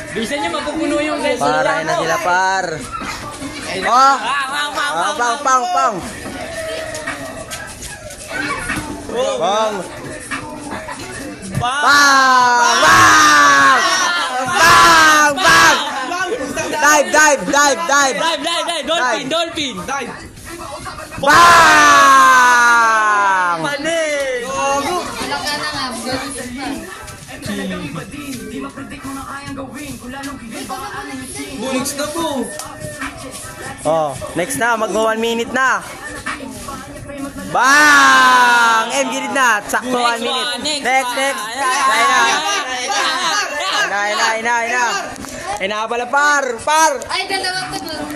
Bisa niya mapupuno yung guys. Para na sila par. Oh! Pang! Bang! Bang! Dive! Dolphin! Bang! Panig! Wala ka na nga. Buliks na po. Oh, next na, magmo 1 minute na. Bang! Gilid na. Sakto 1 minute. Next. Ay na pala par. Ay, dalawa ko. Laro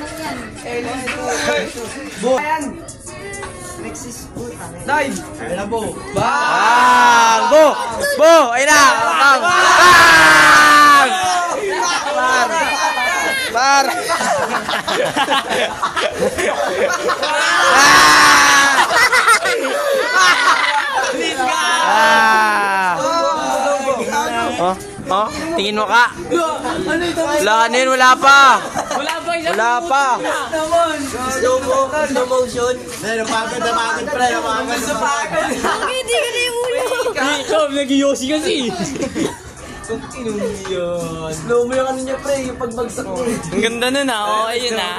na yan. Dive! Ayun na po. Bang! Bo! Ay na! Bang! Par! Oh, tingin mo ka. Wala pa. Wala pa. Slow motion. Napagod pre. Hindi ka na yung ulo. Ikaw, nag-yosi kasi. Slow mo yung ano niya pre, yung pagbagsak mo. Ang ganda nun ah. Oo, ayun ah.